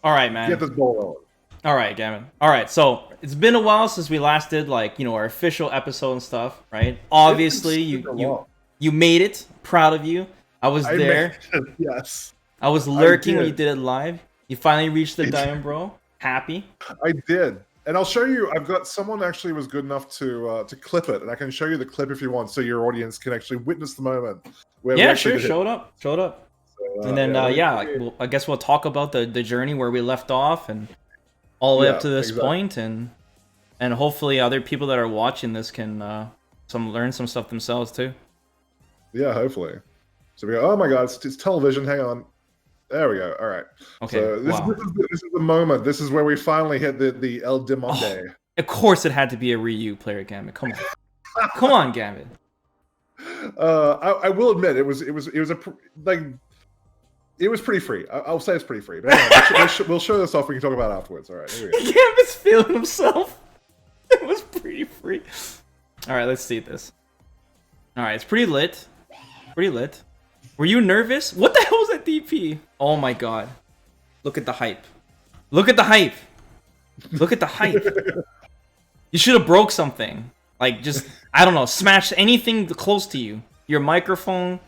All right, man. Get this ball rolling. All right, Gavin. All right, so it's been a while since we last did our official episode and stuff, right? Obviously, you made it. Proud of you. I was there. Yes. I was lurking when you did it live. You finally reached the diamond, bro. Happy. I did. And I'll show you. I've got someone actually was good enough to clip it, and I can show you the clip if you want, so your audience can actually witness the moment. Yeah, sure. Show it up. So, and then I guess we'll talk about the journey where we left off and all the way up to this point, and hopefully other people that are watching this can learn some stuff themselves too. Yeah, hopefully. So we go. Oh my God, it's television. Hang on. There we go. All right. Okay. So this is the moment. This is where we finally hit the El Diamante. Of course, it had to be a Ryu player, Gambit. Come on, come on, Gambit. I will admit it was pretty free. I'll say it's pretty free. But anyway, we'll show this off. We can talk about it afterwards. All right. Here we go. Gambit's feeling himself. It was pretty free. All right, let's see this. All right, it's pretty lit. Pretty lit. Were you nervous? What the hell was that DP? Oh my God. Look at the hype. Look at the hype. Look at the hype. You should have broke something. Like, just, I don't know, smash anything close to you. Your microphone.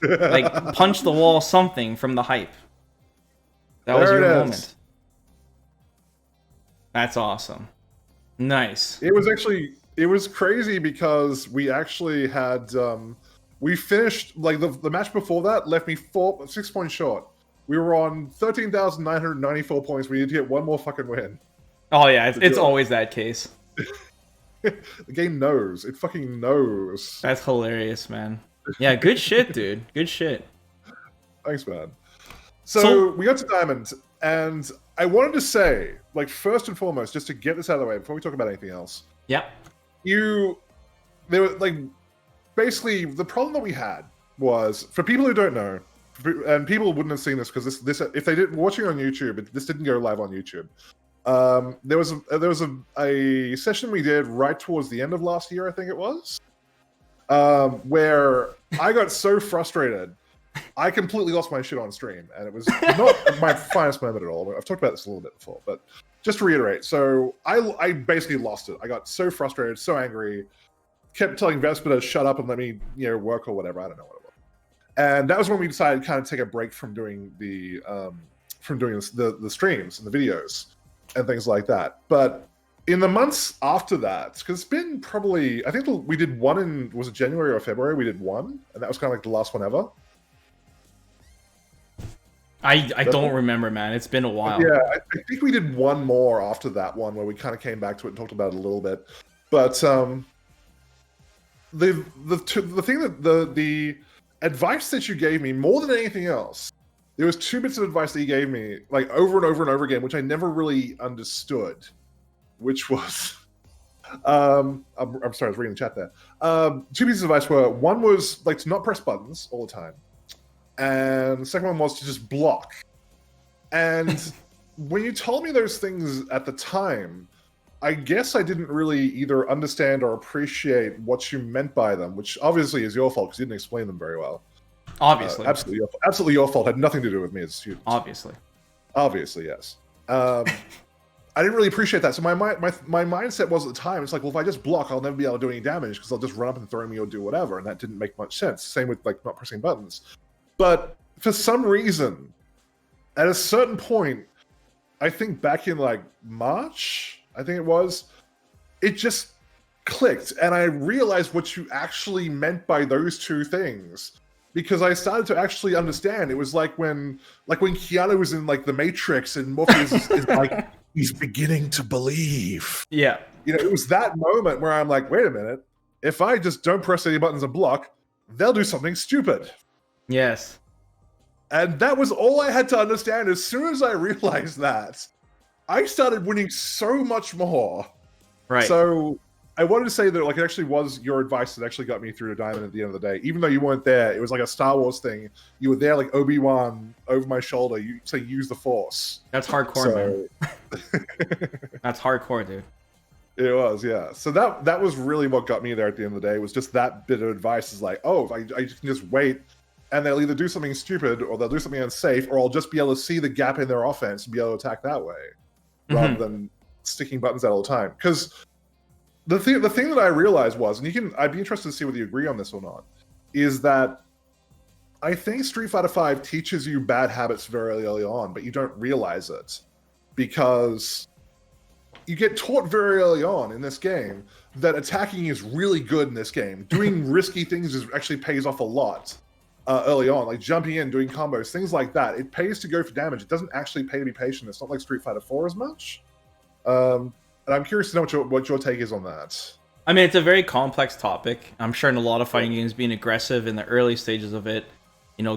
Like, punch the wall, something from the hype. That was your moment. That's awesome. Nice. It was crazy because we actually had... we finished, like, the match before that left me 6 points short. We were on 13,994 points. We need to get one more fucking win. Oh, yeah, it's always that case. The game knows. It fucking knows. That's hilarious, man. Yeah, good shit, dude. Good shit. Thanks, man. So we got to Diamond, and I wanted to say, like, first and foremost, just to get this out of the way before we talk about anything else. Yeah. There were, like... Basically, the problem that we had was, for people who don't know, and people wouldn't have seen this because this if they didn't watching on YouTube, this didn't go live on YouTube. There was a session we did right towards the end of last year, I think it was, where I got so frustrated, I completely lost my shit on stream, and it was not my finest moment at all. I've talked about this a little bit before, but just to reiterate, so I basically lost it. I got so frustrated, so angry. Kept telling Vesper to shut up and let me, work or whatever. I don't know what it was. And that was when we decided to kind of take a break from doing the streams and the videos and things like that. But in the months after that, because it's been probably, I think we did one in, was it January or February? We did one, and that was kind of like the last one ever. I don't remember, man. It's been a while. Yeah, I think we did one more after that one where we kind of came back to it and talked about it a little bit. But the thing that the advice that you gave me more than anything else, there was two bits of advice that you gave me like over and over and over again, which I never really understood. Which was, I'm sorry, I was reading the chat there. Two pieces of advice were, one was like to not press buttons all the time, and the second one was to just block. And when you told me those things at the time, I guess I didn't really either understand or appreciate what you meant by them, which obviously is your fault because you didn't explain them very well. Obviously. Absolutely your fault. Had nothing to do with me as a student. Obviously, yes. I didn't really appreciate that. So my mindset was at the time, it's like, well, if I just block, I'll never be able to do any damage because they'll just run up and throw me or do whatever. And that didn't make much sense. Same with like not pressing buttons. But for some reason, at a certain point, I think back in like March, I think it was, it just clicked. And I realized what you actually meant by those two things. Because I started to actually understand. It was like when Keanu was in like the Matrix and Morpheus is like, he's beginning to believe. Yeah. It was that moment where I'm like, wait a minute. If I just don't press any buttons and block, they'll do something stupid. Yes. And that was all I had to understand. As soon as I realized that, I started winning so much more. Right. So I wanted to say that like it actually was your advice that actually got me through to Diamond at the end of the day. Even though you weren't there, it was like a Star Wars thing. You were there like Obi-Wan over my shoulder. You say use the Force. That's hardcore, man. That's hardcore, dude. It was, yeah. So that was really what got me there at the end of the day. Was just that bit of advice is like, oh, I can just wait and they'll either do something stupid or they'll do something unsafe, or I'll just be able to see the gap in their offense and be able to attack that way, rather than sticking buttons out all the time. Because the thing that I realized was, and I'd be interested to see whether you agree on this or not, is that I think Street Fighter V teaches you bad habits very early on, but you don't realize it because you get taught very early on in this game that attacking is really good in this game. Doing risky things actually pays off a lot early on, like jumping in, doing combos, things like that. It pays to go for damage. It doesn't actually pay to be patient. It's not like Street Fighter 4 as much. And I'm curious to know what your take is on that. I mean, it's a very complex topic. I'm sure in a lot of fighting games, being aggressive in the early stages of it,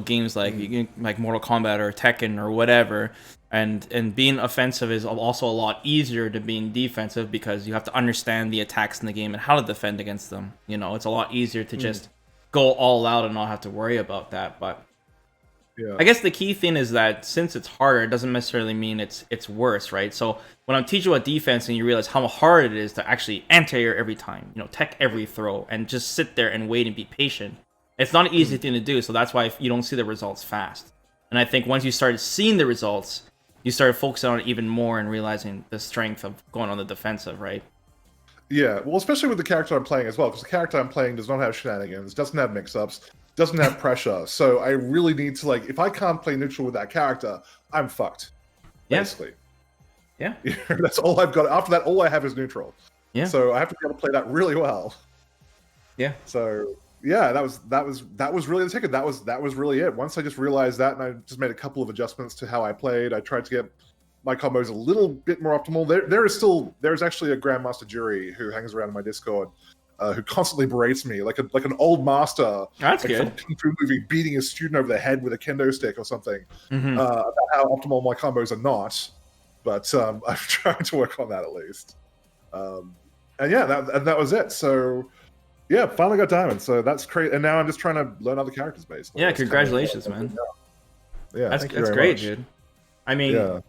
games like like Mortal Kombat or Tekken or whatever, and being offensive is also a lot easier to being defensive because you have to understand the attacks in the game and how to defend against them. It's a lot easier to just go all out and not have to worry about that. But I guess the key thing is that since it's harder, it doesn't necessarily mean it's worse, right? So when I'm teaching about defense and you realize how hard it is to actually anti-air every time, tech every throw, and just sit there and wait and be patient, it's not an easy thing to do. So that's why you don't see the results fast. And I think once you started seeing the results, you started focusing on it even more and realizing the strength of going on the defensive, right? Yeah, well, especially with the character I'm playing as well, because the character I'm playing does not have shenanigans, doesn't have mix-ups, doesn't have pressure. So I really need to, if I can't play neutral with that character, I'm fucked, basically. Yeah. That's all I've got. After that, all I have is neutral. Yeah. So I have to be able to play that really well. Yeah. So yeah, that was really the ticket. That was really it. Once I just realized that, and I just made a couple of adjustments to how I played. I tried to get my combos a little bit more optimal. There's actually a Grandmaster Juri who hangs around in my Discord, who constantly berates me like an old master. That's good. From a Kung Fu movie, beating a student over the head with a kendo stick or something. About how optimal my combos are not. But I'm trying to work on that at least. And yeah, that was it. So yeah, finally got diamond. So that's great. And now I'm just trying to learn other characters basically. Yeah, congratulations, man. Yeah, that's great, much. Dude. I mean,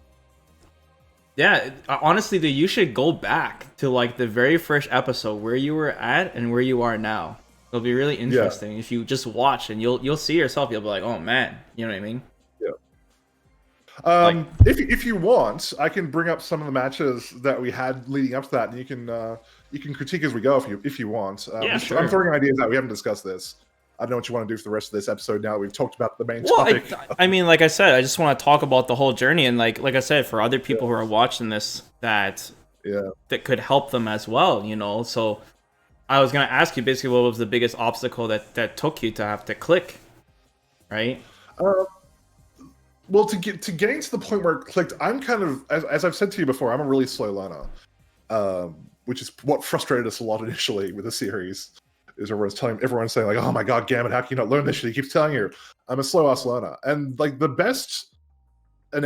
yeah, honestly, dude, you should go back to the very first episode where you were at and where you are now. It'll be really interesting if you just watch, and you'll see yourself. You'll be like, oh man, you know what I mean? Yeah. If you want, I can bring up some of the matches that we had leading up to that, and you can critique as we go if you want. Yeah, sure. I'm throwing ideas out. We haven't discussed this. I don't know what you want to do for the rest of this episode now that we've talked about the main topic. I mean, like I said, I just want to talk about the whole journey, and like I said, for other people who are watching this, that could help them as well, So I was gonna ask you basically what was the biggest obstacle that took you to have to click, right? Well, getting to the point where it clicked, I'm kind of, as I've said to you before, I'm a really slow learner, which is what frustrated us a lot initially with the series. Is everyone's saying oh my god, Gambit, how can you not learn this shit? He keeps telling you, I'm a slow ass learner, and the best, and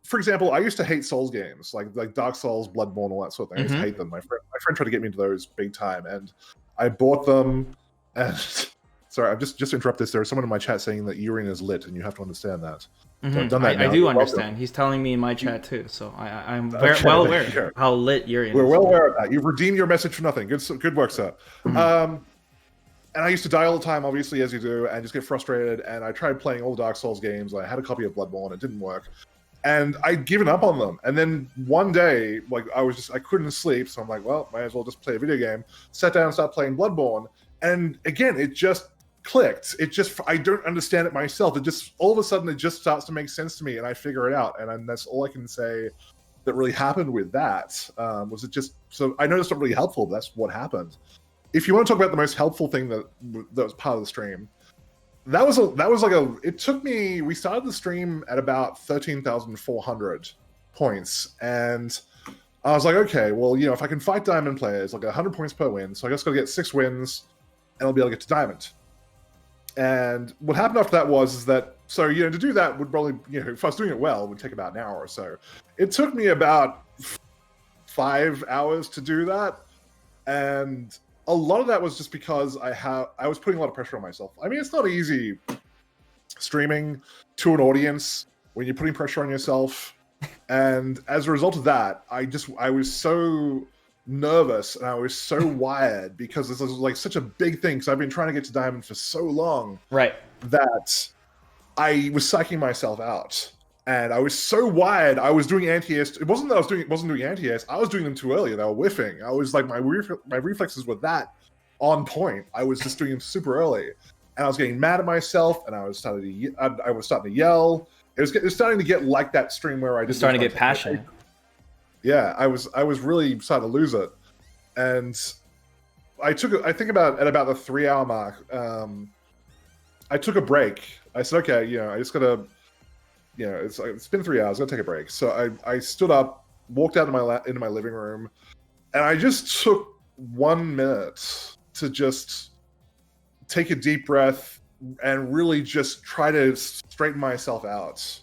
for example, I used to hate Souls games, like Dark Souls, Bloodborne, all that sort of thing. I used to hate them. My friend tried to get me into those big time, and I bought them. And sorry, I'm just to interrupt this. There's someone in my chat saying that Urine is lit, and you have to understand that. So I've done that. I do understand. He's telling me in my chat too, so I'm well aware of how lit Urine is. We're well aware of that. You've redeemed your message for nothing. Good work, sir. And I used to die all the time, obviously, as you do, and just get frustrated. And I tried playing all the Dark Souls games. I had a copy of Bloodborne. It didn't work. And I'd given up on them. And then one day, I couldn't sleep. So I'm like, well, might as well just play a video game. Sat down and started playing Bloodborne. And again, it just clicked. I don't understand it myself. It just, all of a sudden, it just starts to make sense to me. And I figure it out. And that's all I can say that really happened with that. Was it just, so I know it's not really helpful, but that's what happened. If you want to talk about the most helpful thing that was part of the stream, it took me, we started the stream at about 13,400 points. And I was like, okay, well, if I can fight diamond players, 100 points per win. So I just got to get 6 wins and I'll be able to get to diamond. And what happened after that was that, so, to do that would probably, if I was doing it well, it would take about an hour or so. It took me about 5 hours to do that. And a lot of that was just because I was putting a lot of pressure on myself. I mean, it's not easy streaming to an audience when you're putting pressure on yourself. And as a result of that, I was so nervous and I was so wired because this was like such a big thing because I've been trying to get to diamond for so long, right? That I was psyching myself out, and I was so wired. I was doing anti-airs. It wasn't that I wasn't doing anti-airs. I was doing them too early. They were whiffing. I was like my reflexes were that on point. I was just doing them super early, and I was getting mad at myself, and I was starting to yell. It was starting to get like that stream where I just starting to get passionate. Yeah, I was really starting to lose it, and I think about the 3-hour mark. I took a break. I said, okay, I just gotta, it's been 3 hours. I gotta take a break. So I stood up, walked out into my living room, and I just took 1 minute to just take a deep breath and really just try to straighten myself out.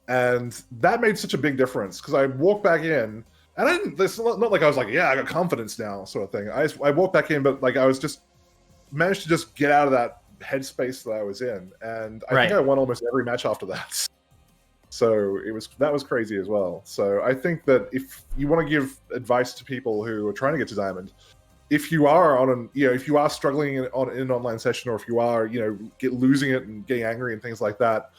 And that made such a big difference because I walked back in, and I didn't. It's not like I was like, yeah, I got confidence now, sort of thing. I walked back in, but like I was just managed to just get out of that headspace that I was in, and I think I won almost every match after that. So that was crazy as well. So I think that if you want to give advice to people who are trying to get to diamond, if you are if you are struggling in an online session, or if you are losing it and getting angry and things like that,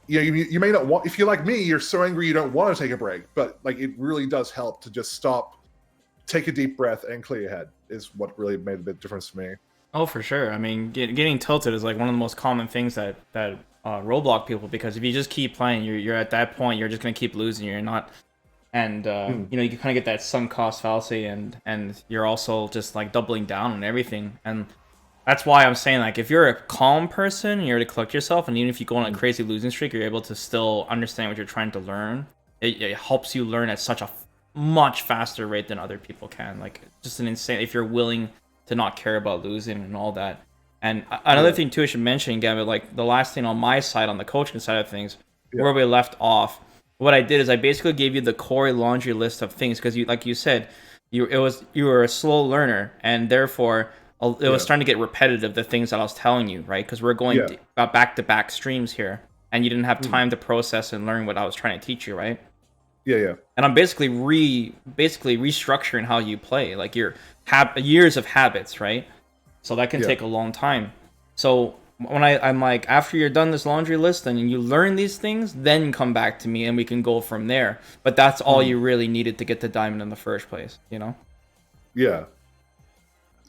you may not want. If you're like me, you're so angry you don't want to take a break, but like it really does help to just stop, take a deep breath, and clear your head. Is what really made a big difference to me. Oh, for sure. I mean, getting tilted is like one of the most common things that roadblock people, because if you just keep playing, you're at that point, you're just gonna keep losing. You're not, and you can kind of get that sunk cost fallacy, and you're also just like doubling down on everything. And that's why I'm saying, like, if you're a calm person, you're to collect yourself, and even if you go on a crazy losing streak, you're able to still understand what you're trying to learn. It helps you learn at such a much faster rate than other people can. Like, just an insane, if you're willing to not care about losing and all that. And another thing too I should mention, Gambit, like the last thing on my side, on the coaching side of things, where we left off, what I did is I basically gave you the core laundry list of things, because like you said, you were a slow learner, and therefore it was starting to get repetitive, the things that I was telling you, right? Because we're going back-to-back streams here, and you didn't have time to process and learn what I was trying to teach you, right? Yeah. And I'm basically restructuring how you play, like your years of habits, right? So that can take a long time. So when I'm like, after you're done this laundry list and you learn these things, then come back to me and we can go from there. But that's all you really needed to get to diamond in the first place, Yeah,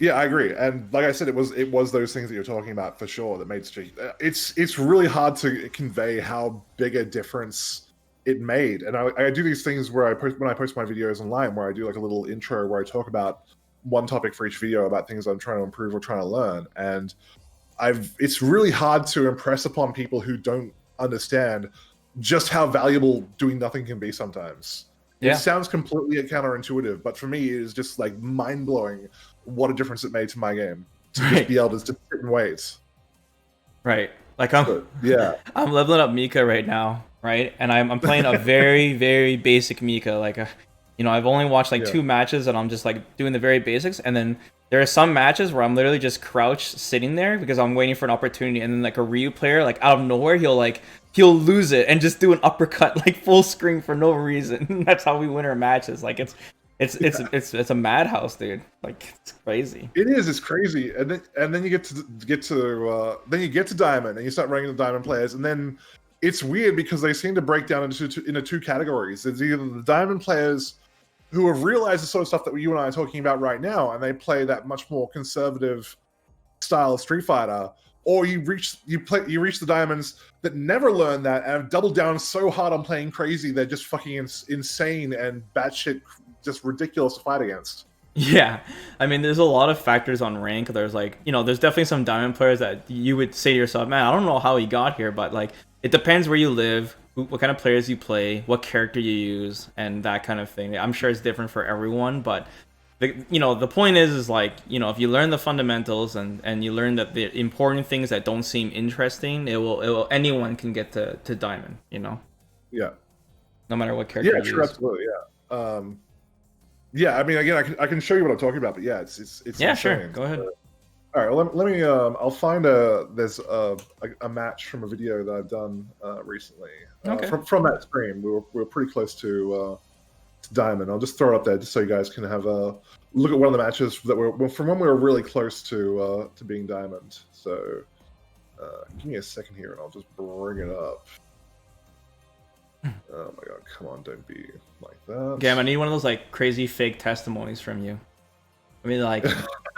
I agree. And like I said, it was those things that you're talking about for sure that made such it's really hard to convey how big a difference it made. And I do these things where when I post my videos online, where I do like a little intro where I talk about one topic for each video about things I'm trying to improve or trying to learn. And it's really hard to impress upon people who don't understand just how valuable doing nothing can be sometimes. It sounds completely counterintuitive, but for me, it is just like mind-blowing what a difference it made to my game to just be able to sit and wait. Right. Like I'm leveling up Mika right now, right? And I'm playing a very, very basic Mika. Like, I've only watched like 2 matches, and I'm just like doing the very basics. And then there are some matches where I'm literally just crouched sitting there because I'm waiting for an opportunity. And then like a Ryu player, like out of nowhere, he'll lose it and just do an uppercut like full screen for no reason. That's how we win our matches. Like it's a madhouse, dude. Like it's crazy. It is. It's crazy. And then you get to diamond, and you start ranking the diamond players, and then it's weird because they seem to break down into 2 categories. There's either the diamond players who have realized the sort of stuff that you and I are talking about right now, and they play that much more conservative style of Street Fighter, or you reach the diamonds that never learn that and have doubled down so hard on playing crazy they're just fucking insane and batshit just ridiculous to fight against. Yeah, I mean, there's a lot of factors on rank. There's like, there's definitely some diamond players that you would say to yourself, man, I don't know how he got here, but like, it depends where you live, what kind of players you play, what character you use, and that kind of thing. I'm sure it's different for everyone, but the point is like, if you learn the fundamentals and you learn that the important things that don't seem interesting, anyone can get to diamond, Yeah. No matter what character you use. Yeah, sure, absolutely, yeah. Yeah, I mean, again, I can show you what I'm talking about, but yeah, it's yeah, insane. sure, go ahead. All right, well, let me. I'll find there's a match from a video that I've done recently. Okay. From that stream, we were pretty close to Diamond. I'll just throw it up there just so you guys can have a look at one of the matches that were from when we were really close to being Diamond. So give me a second here, and I'll just bring it up. Oh my god, come on, don't be like that. Gam, I need one of those like crazy fake testimonies from you. I mean, like,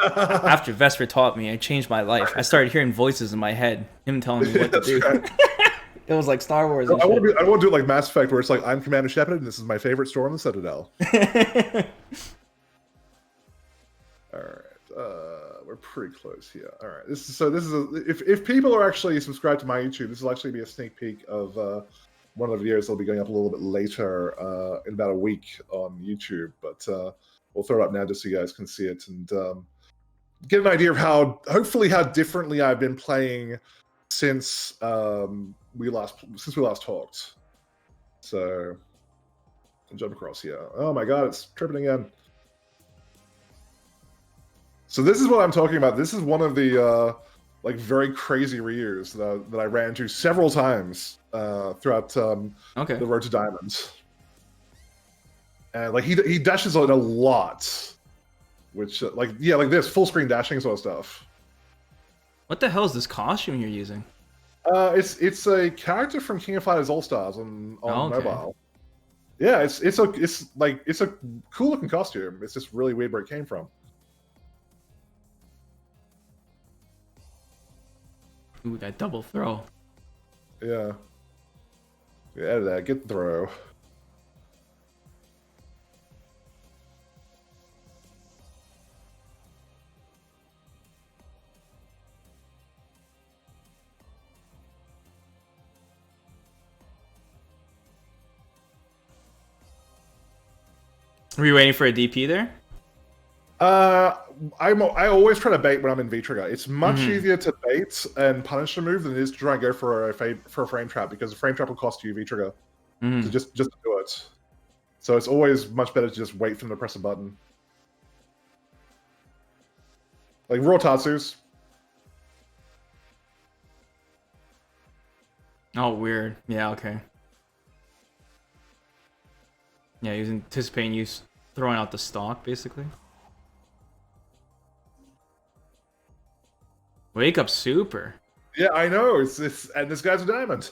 after Vesper taught me, I changed my life. I started hearing voices in my head, him telling me what to do. Right. It was like Star Wars. I want to do it like Mass Effect, where it's like, I'm Commander Shepard, and this is my favorite store on the Citadel. Alright, we're pretty close here. Alright, if people are actually subscribed to my YouTube, this will actually be a sneak peek of one of the videos that'll be going up a little bit later in about a week on YouTube, but we'll throw it up now just so you guys can see it and get an idea of hopefully how differently I've been playing since we last talked. So I'll jump across here. Oh my god, it's tripping again. So this is what I'm talking about. This is one of the like very crazy reuse that I ran into several times throughout the Road to Diamonds. And like he dashes it a lot, which like this full screen dashing sort of stuff. What the hell is this costume you're using? It's a character from King of Fighters All Stars on mobile. Yeah, it's a cool looking costume. It's just really weird where it came from. Ooh, that double throw. Yeah. Edit that. Get the throw. Were you waiting for a DP there? I always try to bait when I'm in V-Trigger. It's much easier to bait and punish a move than it is to try and go for a frame trap, because a frame trap will cost you V-Trigger to just do it. So it's always much better to just wait for them to press a button. Like raw Tatsus. Oh, weird. Yeah, okay. Yeah, he was anticipating you throwing out the stock, basically. Wake up super. Yeah, I know. It's and this guy's a diamond.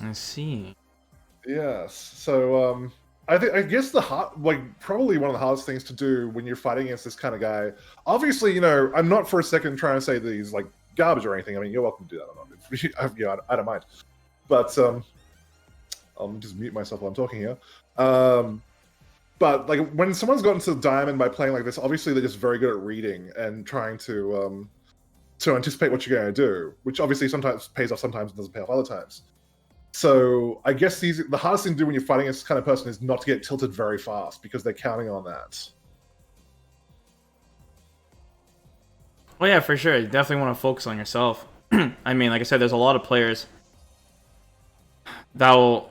I see. Yes. So I guess probably one of the hardest things to do when you're fighting against this kind of guy. Obviously, I'm not for a second trying to say that he's like garbage or anything. I mean, you're welcome to do that. I don't mind. But I'll just mute myself while I'm talking here. But like when someone's gotten to diamond by playing like this, obviously they're just very good at reading and trying to anticipate what you're going to do, which obviously sometimes pays off, sometimes doesn't pay off other times. So I guess the hardest thing to do when you're fighting this kind of person is not to get tilted very fast, because they're counting on that. Well, yeah, for sure. You definitely want to focus on yourself. I mean, like I said, there's a lot of players that will...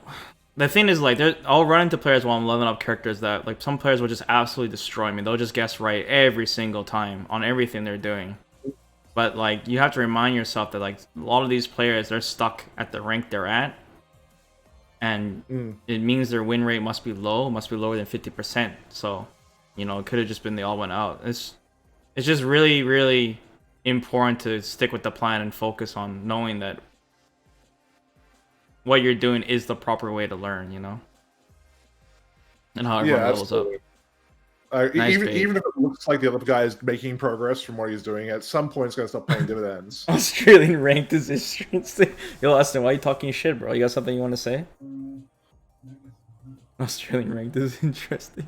The thing is, like, I'll run into players while I'm leveling up characters that, like, some players will just absolutely destroy me. They'll just guess right every single time on everything they're doing. But, like, you have to remind yourself that, like, a lot of these players, they're stuck at the rank they're at. And it means their win rate must be low, must be lower than 50%. So, it could have just been they all went out. It's just really, really important to stick with the plan and focus on knowing that what you're doing is the proper way to learn, and how everyone levels up. Nice even if it looks like the other guy is making progress from what he's doing, at some point it's going to stop paying dividends. Australian ranked is interesting. Yo, Austin, why are you talking shit, bro? You got something you want to say? Australian ranked is interesting.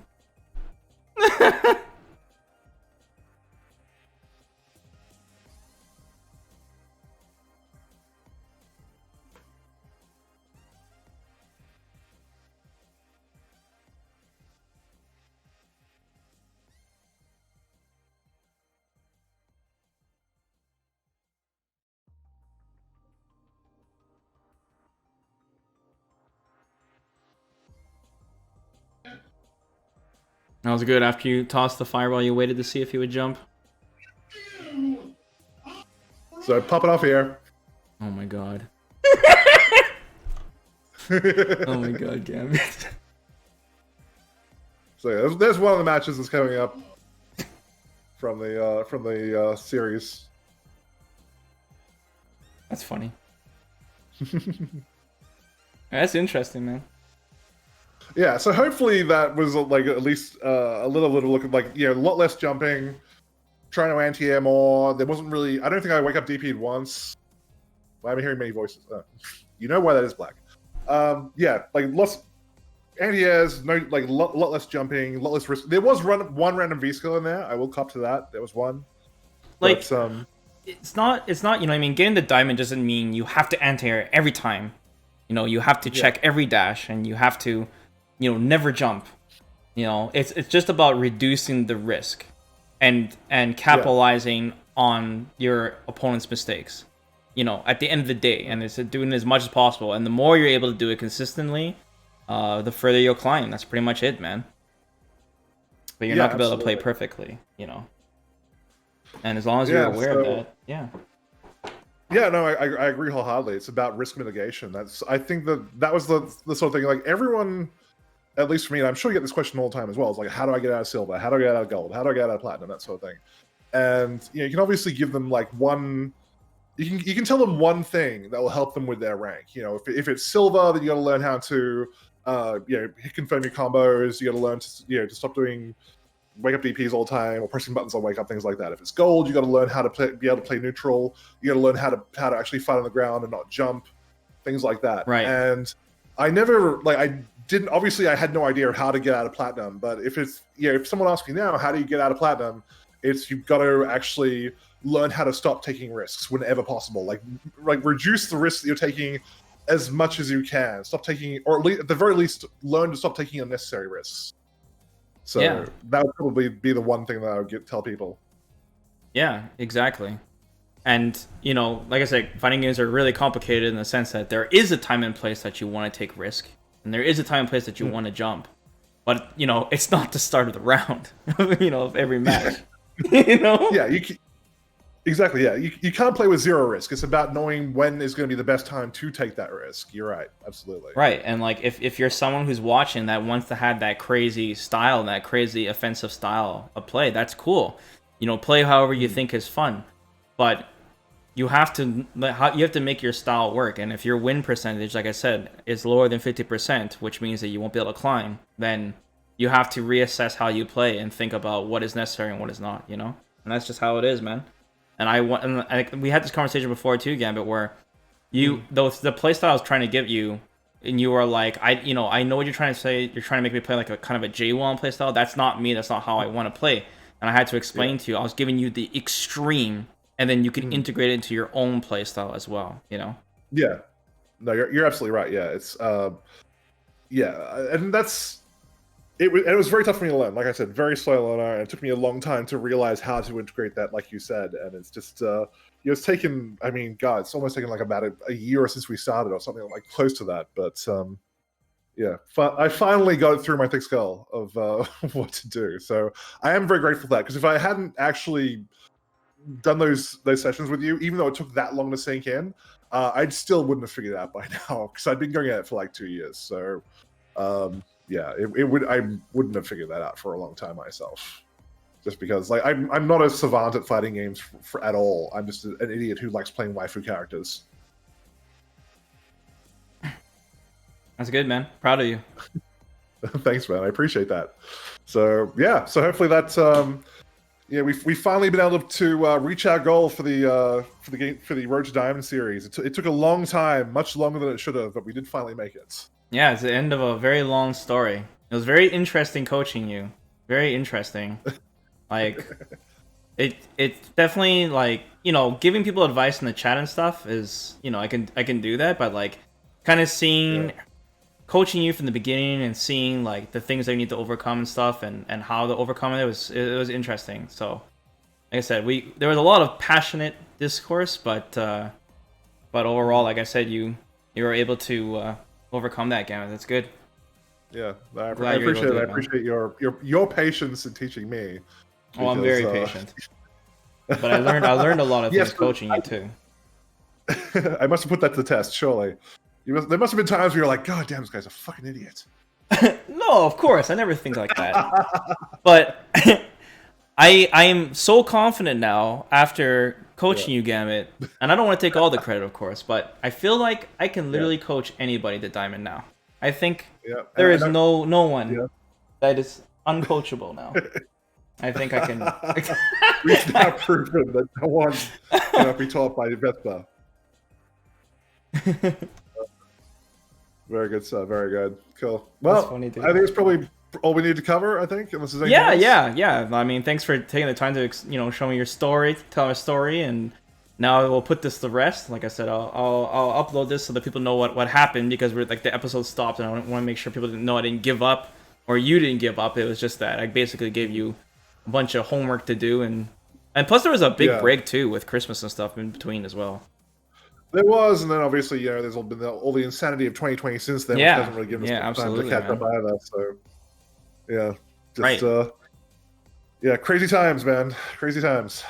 That was good. After you tossed the fireball, you waited to see if he would jump. So pop it off here. Oh my god. Oh my god, Gambit. So yeah, there's one of the matches that's coming up from the series. That's funny. That's interesting, man. Yeah, so hopefully that was like at least a little look at, like, a lot less jumping, trying to anti-air more. There wasn't really. I don't think I wake up DP'd once. Well, I'm hearing many voices. You know why that is, Black. Yeah, like lots anti-airs, no, like lot less jumping, a lot less risk. There was one random V skill in there. I will cop to that. There was one. Like, but, it's not. You know what I mean? Getting the diamond doesn't mean you have to anti-air every time. You know, you have to check every dash, and you have to, never jump. You know, it's just about reducing the risk, and capitalizing on your opponent's mistakes. At the end of the day, and it's doing as much as possible. And the more you're able to do it consistently, the further you'll climb. That's pretty much it, man. But you're not gonna be able to play perfectly, And as long as you're aware of that, yeah. Yeah, no, I agree wholeheartedly. It's about risk mitigation. I think that was the sort of thing. Like, everyone, at least for me, and I'm sure you get this question all the time as well. It's like, how do I get out of silver? How do I get out of gold? How do I get out of platinum? That sort of thing. And you can obviously give them like one. You can tell them one thing that will help them with their rank. If it's silver, then you got to learn how to confirm your combos. You got to learn to stop doing wake up DPs all the time or pressing buttons on wake up, things like that. If it's gold, you got to learn how to be able to play neutral. You got to learn how to actually fight on the ground and not jump, things like that. Right. And I never I didn't. Obviously, I had no idea how to get out of platinum. But if someone asks me now, how do you get out of platinum? You've got to actually learn how to stop taking risks whenever possible. Like reduce the risks that you're taking as much as you can. Stop taking, or at the very least, learn to stop taking unnecessary risks. So that would probably be the one thing that I would tell people. Yeah, exactly. And, like I said, fighting games are really complicated in the sense that there is a time and place that you want to take risk. And there is a time and place that you want to jump. But, it's not the start of the round, of every match. Yeah, exactly, yeah. You can't play with zero risk. It's about knowing when is going to be the best time to take that risk. You're right, absolutely. Right, and like if you're someone who's watching that wants to have that crazy style, that crazy offensive style of play, that's cool. Play however you think is fun, but you have to make your style work. And if your win percentage, like I said, is lower than 50%, which means that you won't be able to climb, then you have to reassess how you play and think about what is necessary and what is not. And that's just how it is, man. And we had this conversation before too, Gambit, where the playstyle I was trying to give you, and you were like, I know what you're trying to say. You're trying to make me play like a kind of a J1 playstyle. That's not me. That's not how I want to play. And I had to explain to you. I was giving you the extreme, and then you can integrate it into your own playstyle as well. Yeah, no, you're absolutely right. Yeah, it's and that's. It was very tough for me to learn. Like I said, very slow learner, and it took me a long time to realize how to integrate that, like you said. And it's just, it's taken, it's almost taken like about a year since we started or something like close to that. But I finally got through my thick skull of what to do. So I am very grateful for that, because if I hadn't actually done those sessions with you, even though it took that long to sink in, I still wouldn't have figured it out by now, because I'd been going at it for like 2 years. So, yeah, I wouldn't have figured that out for a long time myself, just because I'm not a savant at fighting games at all. I'm just an idiot who likes playing waifu characters. That's good, man. Proud of you. Thanks, man. I appreciate that. So yeah, so hopefully that's we finally been able to reach our goal for the Road to Diamond series. It took a long time, much longer than it should have, but we did finally make it. Yeah, it's the end of a very long story. It was very interesting coaching you. Very interesting. Like, it's definitely like, giving people advice in the chat and stuff is, I can do that, but like kind of seeing coaching you from the beginning and seeing like the things that you need to overcome and stuff and how to overcome it was interesting. So like I said, there was a lot of passionate discourse, but overall, like I said, you were able to overcome that, Gambit. That's good. Yeah, I appreciate it. I appreciate your patience in teaching me. Oh, I'm very patient. But I learned a lot of things coaching you too. I must have put that to the test, surely. There must have been times where you're like, God damn, this guy's a fucking idiot. No, of course, I never think like that. But I am so confident now after coaching you, Gambit, and I don't want to take all the credit, of course, but I feel like I can literally coach anybody to Diamond now. I think there is no one that is uncoachable now. I think I can. We've now proven that no one cannot be taught by Vespa. Very good stuff. Very good. Cool. Well, I think it's probably all we need to cover. I think, unless there's anything else. Yeah. I mean, thanks for taking the time to show me your story, tell our story, and now we'll put this to rest. Like I said, I'll upload this so that people know what happened, because we're like the episode stopped, and I want to make sure people didn't know I didn't give up or you didn't give up. It was just that I basically gave you a bunch of homework to do, and plus there was a big break too with Christmas and stuff in between as well. There was, and then obviously, there's been all the insanity of 2020 since then, which doesn't really give us time to catch up either. So, crazy times, man. Crazy times.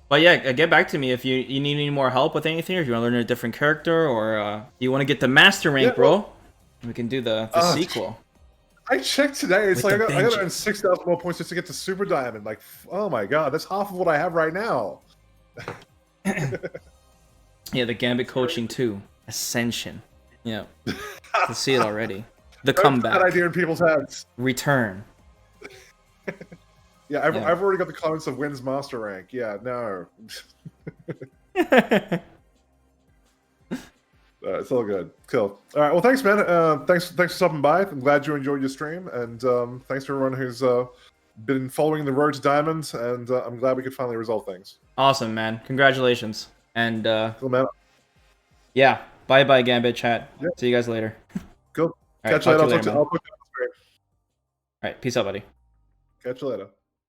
But yeah, get back to me if you need any more help with anything, or if you want to learn a different character, or you want to get the master rank, bro. We can do the sequel. I checked today. It's like I got to earn 6,000 more points just to get to Super Diamond. Like, oh my god, that's half of what I have right now. Yeah, the Gambit coaching 2. Ascension. Yeah. I see it already. The comeback. That idea in people's heads. Return. I've already got the comments of wins master rank. Yeah, no. It's all good. Cool. All right. Well, thanks, man. Thanks for stopping by. I'm glad you enjoyed your stream, and thanks to everyone who's been following the road to diamonds. And I'm glad we could finally resolve things. Awesome, man. Congratulations. And cool, man. Yeah. Bye, Gambit chat. Yeah. See you guys later. Cool. Catch you later. All right. Peace out, buddy. Catch you later.